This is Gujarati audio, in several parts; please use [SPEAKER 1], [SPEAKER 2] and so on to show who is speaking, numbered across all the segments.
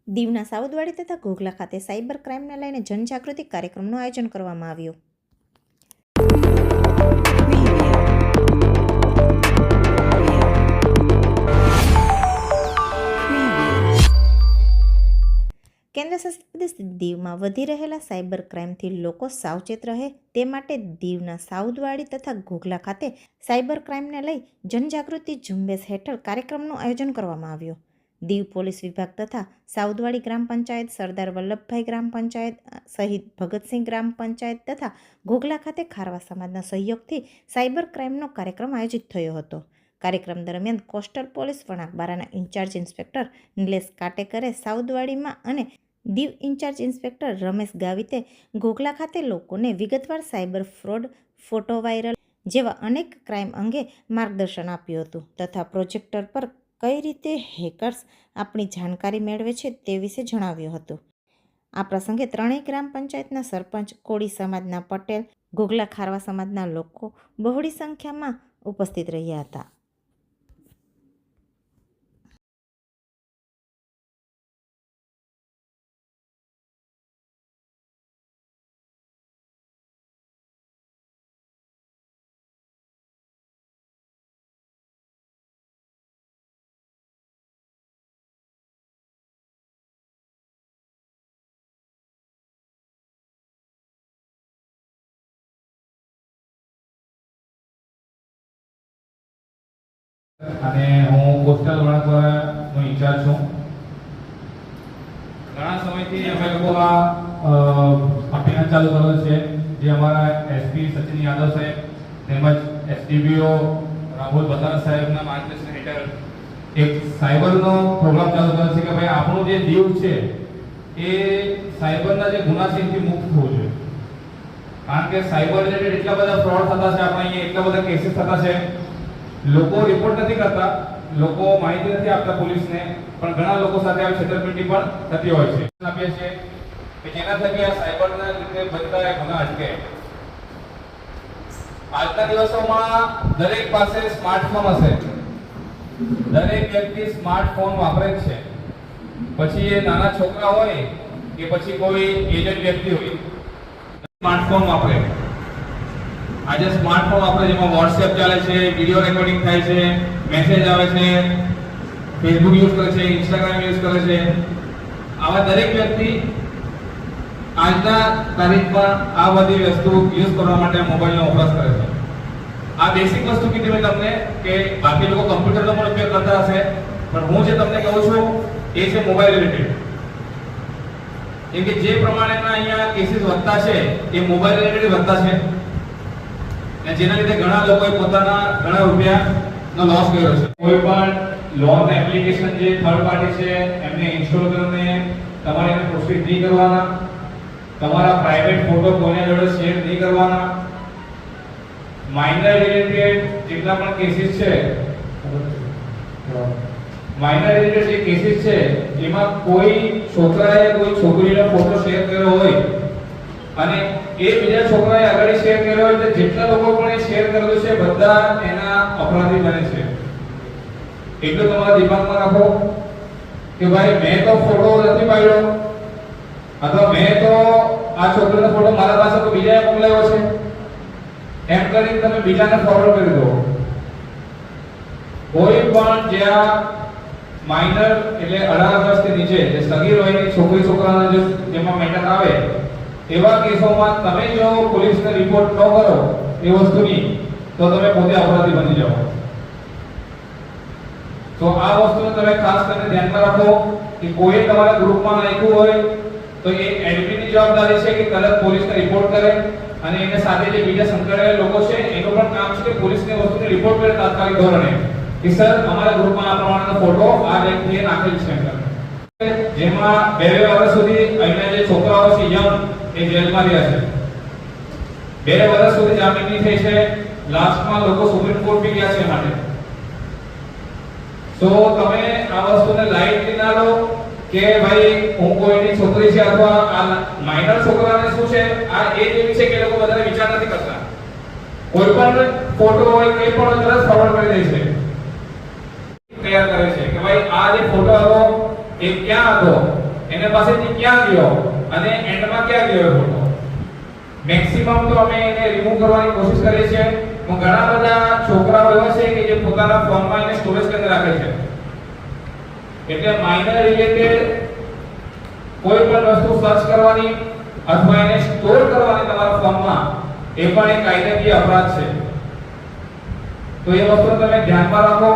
[SPEAKER 1] દીવના સાઉદવાડી તથા ઘોઘલા ખાતે સાયબર ક્રાઇમને લઈને જનજાગૃતિ કાર્યક્રમનું આયોજન કરવામાં આવ્યું. કેન્દ્રશાસિત પ્રદેશ દીવમાં વધી રહેલા સાયબર ક્રાઇમથી લોકો સાવચેત રહે તે માટે દીવના સાઉદવાડી તથા ઘોઘલા ખાતે સાયબર ક્રાઇમને લઈ જનજાગૃતિ ઝુંબેશ હેઠળ કાર્યક્રમનું આયોજન કરવામાં આવ્યું. દીવ પોલીસ વિભાગ તથા સાઉદવાડી ગ્રામ પંચાયત, સરદાર વલ્લભભાઈ ગ્રામ પંચાયત સહિત ભગતસિંહ ગ્રામ પંચાયત તથા ઘોઘલા ખાતે ખારવા સમાજના સહયોગથી સાયબર ક્રાઇમનો કાર્યક્રમ આયોજિત થયો હતો. કાર્યક્રમ દરમિયાન કોસ્ટલ પોલીસ વણાક બારાના ઇન્ચાર્જ ઇન્સ્પેક્ટર નિલેશ કાટેકરે સાઉદવાડીમાં અને દીવ ઇન્ચાર્જ ઇન્સ્પેક્ટર રમેશ ગાવિતે ઘોઘલા ખાતે લોકોને વિગતવાર સાયબર ફ્રોડ, ફોટો વાયરલ જેવા અનેક ક્રાઇમ અંગે માર્ગદર્શન આપ્યું હતું તથા પ્રોજેક્ટર પર કઈ રીતે હેકર્સ આપણી જાણકારી મેળવે છે તે વિશે જણાવ્યું હતું. આ પ્રસંગે ત્રણેય ગ્રામ પંચાયતના સરપંચ, કોળી સમાજના પટેલ, ઘોઘલા ખારવા સમાજના લોકો બહોળી સંખ્યામાં ઉપસ્થિત રહ્યા હતા.
[SPEAKER 2] અને હું કોસ્ટલ વણાકબારાનો ઇન્ચાર્જ છું. ઘણા સમયથી અમે લોકો આ અભિયાન ચાલુ કરેલું છે, જે અમારા એસપી સચિન યાદવ સાહેબ તેમજ એસડીપીઓ રાહુલ બતારા સાહેબના માર્ગદર્શન હેઠળ એક સાયબરનો પ્રોગ્રામ ચાલુ કર્યો છે કે ભાઈ આપણું જે દીવ છે એ સાયબરના જે ગુના છે એથી મુક્ત થવું જોઈએ. કારણ કે સાયબર રિલેટેડ એટલા બધા ફ્રોડ થતા છે, આપણે અહીંયા એટલા બધા કેસીસ થતા છે. લોકો રિપોર્ટ નથી કરતા, લોકો માહિતી નથી આપતા પોલીસને, પણ ઘણા લોકો સાથે આવી છેતરપિંડી પણ થતી હોય છે. આપીએ છીએ કે જેના થકી આ સાયબરના લીધે બનતા ગુના અટકે. આજના દિવસોમાં દરેક પાસે સ્માર્ટફોન હશે, દરેક વ્યક્તિ સ્માર્ટફોન વાપરે જ છે. પછી એ નાના છોકરા હોય કે પછી કોઈ એજન્ટ વ્યક્તિ હોય, સ્માર્ટફોન વાપરે. આજે સ્માર્ટફોન વાપરે, જેમાં વોટ્સએપ ચાલે છે, વિડિયો રેકોર્ડિંગ થાય છે, મેસેજ આવે છે, ફેસબુક યુઝ કરે છે, ઇન્સ્ટાગ્રામ યુઝ કરે છે. આવા દરેક વ્યક્તિ આજના તારીખમાં આ બધી વસ્તુ યુઝ કરવા માટે મોબાઈલનો વપરાશ કરે છે. આ બેસિક વસ્તુ કીધી મેં તમને કે બાકી લોકો કમ્પ્યુટરનો પણ ઉપયોગ કરતા હશે, પણ હું જે તમને કહું છું એ છે મોબાઈલ રિલેટેડ. કેમ કે જે પ્રમાણેના અહીંયા કેસીસ વધતા છે એ મોબાઈલ રિલેટેડ વધતા છે, જેના લીધે ઘણા લોકોએ પોતાના ઘણા રૂપિયાનો લોસ કર્યો છે. કોઈ પણ લોન એપ્લિકેશન જે થર્ડ પાર્ટી છે એમને ઇન્સ્ટોલ કરીને તમારે એને પ્રોસીડ નહીં કરવાના, તમારા પ્રાઇવેટ ફોટો કોઈના જોડે શેર નહીં કરવાના. માઇનર રિલેટેડ જેટલા પણ કેસીસ છે, માઇનર રિલેટેડ જે કેસીસ છે એમાં કોઈ છોકરાએ કોઈ છોકરીનો ફોટો શેર કર્યો હોય અને એ બીજા છોકરાએ આગળ શેર કર્યો હોય તો જેટલા લોકો પણ એ શેર કરેલું છે બધા એના અપરાધી બને છે. એટલું તમારા દિમાગમાં રાખો કે ભાઈ મેં તો ફોટો નથી પાડ્યો, અથવા મેં તો આ છોકરીનો ફોટો મારા પાસે કોઈ બીજાએ મોકલાવ્યો છે, એમ કરીને તમે બીજાને ફોરવર્ડ કરી દો. કોઈ પણ જ્યાં માઇનર એટલે 18 વર્ષથી નીચે જે સગીર વયની છોકરી છોકરાના જે જેમાં મેટર આવે એવા કેસોમાં તમે જો પોલીસને રિપોર્ટ ન કરો એ વસ્તુની, તો તમે પોતે અપરાધી બની જાઓ. તો આ વસ્તુને તમે ખાસ કરીને ધ્યાનમાં રાખો કે કોઈ તમારા ગ્રુપમાં નાખ્યું હોય તો એ એડમિનની જવાબદારી છે કે તરત પોલીસને રિપોર્ટ કરે, અને એને સાથે જે બીજા સંકળાયેલા લોકો છે એનું પણ કામ છે કે પોલીસને વસ્તુને રિપોર્ટ કરે તાત્કાલિક ધોરણે કે સર અમારા ગ્રુપમાં આ પ્રમાણનો ફોટો આ વ્યક્તિએ નાખેલ છે. જેમાં 2 વર્ષ સુધી અહીંયા જે છોકરાઓ છે યંગ એ જેલમાં રહ્યા છે, 2 વર્ષ સુધી જામીન નહીં થઈ છે. લાસ્ટમાં લોકો સુપ્રીમ કોર્ટ બી ગયા છે માટે. તો તમે આ વસ્તુને લાઇટલી ના લો કે ભાઈ હું કોઈની છોકરી છે અથવા આ માઇનર છોકરાને શું છે, આ એજ એવી છે કે લોકો વધારે વિચાર નથી કરતા. કોઈ પણ ફોટો હોય કે પણ તરત ફોરવર્ડ કરી દે છે, તૈયાર કરે છે કે ભાઈ આ જે ફોટો હતો એ ક્યાં હતો, એને પાસેથી ક્યાં ગયો અને એન્ડમાં ક્યાં ગયો એ ફોટો. મેક્સિમમ તો અમે એને રિમૂવ કરવાની કોશિશ કરીએ છીએ. પણ ઘણા બધા છોકરાઓ એવા છે કે જે પોતાના ફોનમાં એને સ્ટોરેજ કરી રાખે છે. એટલે માઇનર રિલેટેડ કોઈ પણ વસ્તુ સર્ચ કરવાની અથવા એને સ્ટોર કરવાની તમારા ફોનમાં એ પણ એક કાયદાકીય અપરાધ છે. તો એ વસ્તુ તમે ધ્યાનમાં રાખો.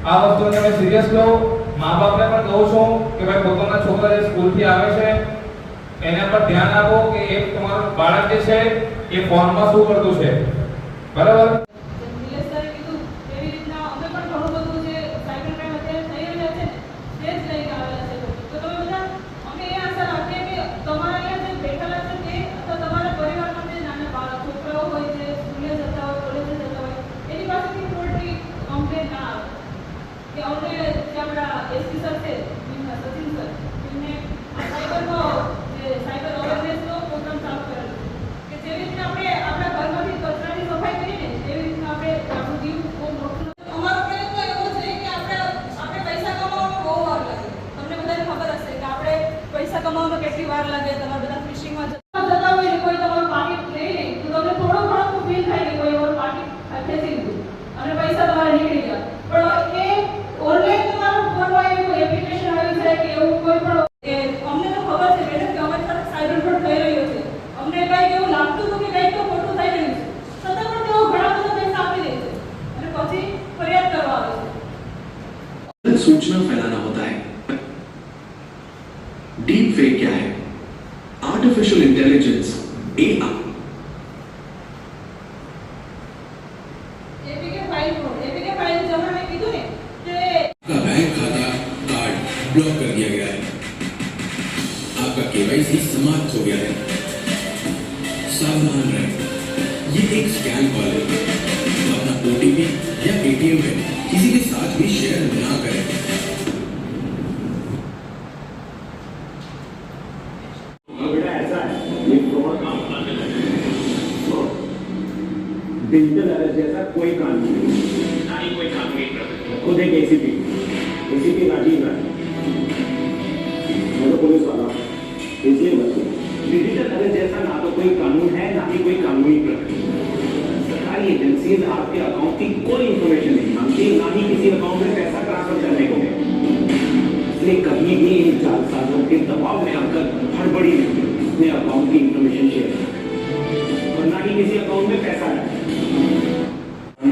[SPEAKER 2] આ વસ્તુ તમે સિરિયસ લો. મા બાપને પણ કહું છું કે ભાઈ પોતાના છોકરા જે સ્કૂલથી આવે છે એના પર ધ્યાન આપો કે એ તમારું બાળક જે છે એ ફોનમાં શું કરતું છે. બરાબર.
[SPEAKER 3] નિલેશ સરે કીધું એવી રીતના અમે પણ ઘણું બધું જે સાયબર ક્રાઇમ અત્યારે થઈ રહ્યા છે તે જ લઈને આવેલા છે. તો તમે બધા અમે એ આશા રાખીએ કે તમારા અહીંયા જે બેઠેલા છે તે અથવા તમારા પરિવારમાં જે નાના બાળક છોકરાઓ હોય જે સ્કૂલે જતા હોય કોલેજે જતા હોય એની પાસેથી ખોટી કમ્પ્લેન ના આવે કે અમને જે આપણા એસપી સર છે સચિન સર એમને આ સાયબરનો જે સાયબર અવેરનેસનો પ્રોગ્રામ ચાલુ કરેલો છે કે જેવી રીતે આપણે આપણા ઘરમાંથી કચરાની સફાઈ કરીને એવી રીતના આપણે આપણું જીવ બહુ મોટું અમારો પ્રયત્ન એવો છે કે આપણે પૈસા કમાવામાં બહુ વાર લાગે. તમને બધાને ખબર હશે કે આપણે પૈસા કમાવામાં કેટલી વાર લાગે. તમારા બધા ફિશિંગમાં જતા હોય ને કોઈ તમારું પાકીટ લઈ લે તો તમને થોડો ઘણો ફીલ થાય કે કોઈ એવો પાકીટ ખેંચી લીધું અને પૈસા તમારે નીકળી ગયા. પણ એ ઓનલાઈન તમારો ફોનમાં એવું એપ્લિકેશન આવી જાય કે એવું કોઈ પણ અમને તો ખબર છે મેડમ કે અમારી સાથે સાયબર ફ્રોડ થઈ રહ્યો છે. અમને કંઈક એવું લાગતું હતું કે કંઈક તો ખોટું થઈ રહ્યું છે. છતાં પણ તેઓ ઘણા બધા પૈસા આપી દે છે અને પછી ફરિયાદ કરવા આવે છે.
[SPEAKER 4] सूचना फैलाना होता है. डीप फेक क्या है? Artificial intelligence AI.
[SPEAKER 3] APK file जब मैंने कીધું ને કે
[SPEAKER 4] आपका बैंक खाता कार्ड ब्लॉक कर दिया गया है. आपका KYC समाप्त हो गया है. सावधान रहें. ये एक स्कैम कॉल है. अपना OTP या ATM है किसी के साथ भी शेयर ना करें.
[SPEAKER 5] बेटा ऐसा है ये फ्रॉड काम करने लगे. डिजिटल अरेस्ट जैसा कोई कानून नहीं, ना ही कोई कानूनी प्रक्रिया. खुद एक एसीपी राजीव राय, मैं तो पुलिस वाला हूं, इसलिए बच्चे डिजिटल अरेस्ट जैसा ना तो कोई कानून है ना ही कोई कानूनी प्रक्रिया. सरकारी एजेंसी आपके अकाउंट की कोई इंफॉर्मेशन नहीं मांगती, ना ही किसी अकाउंट में पैसा ट्रांसफर करने को है. इसलिए कभी भी इन जालसाजों के दबाव में आकर हड़बड़ी में अपने अकाउंट की इंफॉर्मेशन शेयर करें और ना ही किसी अकाउंट में पैसा डालें.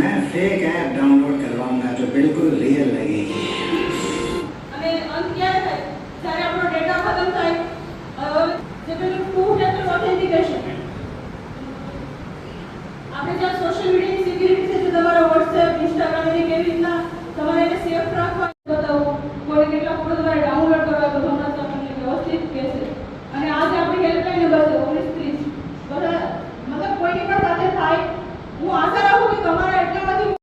[SPEAKER 6] मैं फेक ऐप डाउनलोड करवाऊंगा जो बिल्कुल रियल लगेगी.
[SPEAKER 3] અને અંત ક્યારે થાય જ્યારે આપણો ડેટા ખતમ થાય જે પેલું ટુ ફેક્ટર ઓથેન્ટિકેશન આપણે જ્યાં સોશિયલ મીડિયાની સિક્યુરિટી છે જે તમારા વોટ્સએપ ઇન્સ્ટાગ્રામ એની કેવી રીતના તમારે એને સેફ રાખવા બતાવો કોઈ કેટલા ફોટો તમારે ડાઉનલોડ કરવા તો હમણાં તમને વ્યવસ્થિત કહેશે. અને આજે આપણી હેલ્પલાઇન નંબર છે 1930 બધા મતલબ કોઈની પણ સાથે થાય હું આશા રાખું કે તમારા એટલામાંથી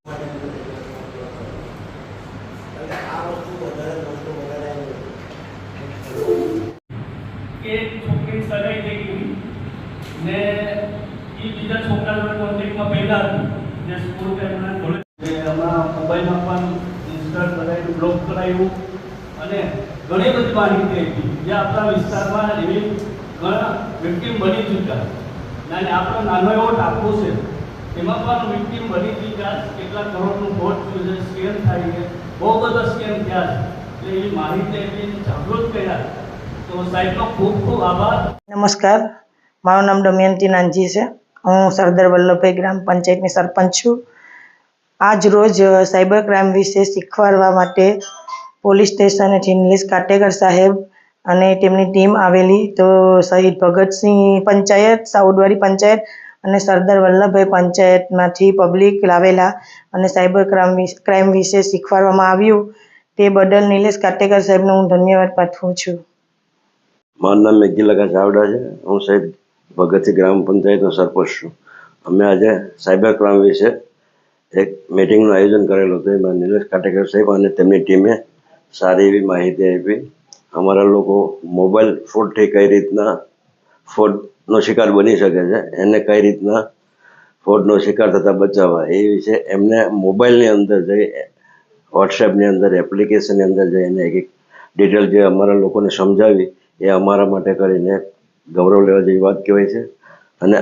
[SPEAKER 7] કે છોકરી સગાઈ થઈ ગઈ ને એ બીજા છોકરા જોડે કોન્ટેક્ટમાં પહેલા હતી જે સ્કૂલ ટાઈમના કોલેજ હમણાં મોબાઈલમાં પણ ઇન્સ્ટોલ કરાવ્યું બ્લોક કરાવ્યું અને ઘણી બધી માહિતી હતી જે આપણા વિસ્તારમાં એવી ઘણા વિક્ટીમ બની ચૂક્યા અને આપણો નાનો એવો ટાપુ છે એમાં પણ વિક્ટીમ બની ચૂક્યા કેટલા કરોડનું વોટ થયું છે સ્કેમ થાય છે બહુ બધા સ્કેમ થયા છે એટલે એ માહિતી એટલી જાગૃત કર્યા તો સાહેબનો ખૂબ ખૂબ આભાર.
[SPEAKER 8] નમસ્કાર, મારું નામ દમયંતી નાનજી છે. હું સરદાર વલ્લભભાઈ ગ્રામ પંચાયતની સરપંચ છું. આજ રોજ સાયબર ક્રાઇમ વિશે શીખવાડવા માટે પોલીસ સ્ટેશનેથી નિલેશ કાટેકર સાહેબ અને તેમની ટીમ આવેલી. તો શહીદ ભગતસિંહ પંચાયત, સાઉદવાડી પંચાયત અને સરદાર વલ્લભભાઈ પંચાયતમાંથી પબ્લિક લાવેલા અને સાયબર ક્રાઇમ વિશે શીખવાડવામાં આવ્યું. તે બદલ નિલેશ કાટેકર સાહેબનો હું ધન્યવાદ પાઠવું છું.
[SPEAKER 9] મારું નામ મેઘીલકા ચાવડા છે. હું શહીદ ભગતસિંહ ગ્રામ પંચાયતનો સરપંચ છું. અમે આજે સાયબર ક્રાઇમ વિશે એક મિટિંગનું આયોજન કરેલું હતું. એમાં નિલેશ કાટેકર સાહેબ અને તેમની ટીમે સારી એવી માહિતી આપી. અમારા લોકો મોબાઈલ ફ્રોડથી કઈ રીતના ફ્રોડનો શિકાર બની શકે છે, એને કઈ રીતના ફ્રોડનો શિકાર થતાં બચાવવા એ વિશે એમને મોબાઈલની અંદર જઈ, વોટ્સએપની અંદર, એપ્લિકેશનની અંદર જઈને એક ડિટેલ જે અમારા લોકોને સમજાવી એ અમારા માટે કરીને ગૌરવ લેવા જેવી વાત કહેવાય છે. અને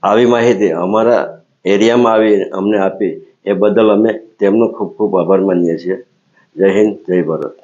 [SPEAKER 9] આવી માહિતી અમારા એરિયામાં આવી અમને આપી એ બદલ અમે તેમનો ખૂબ ખૂબ આભાર માનીએ છીએ. જય હિન્દ, જય ભારત.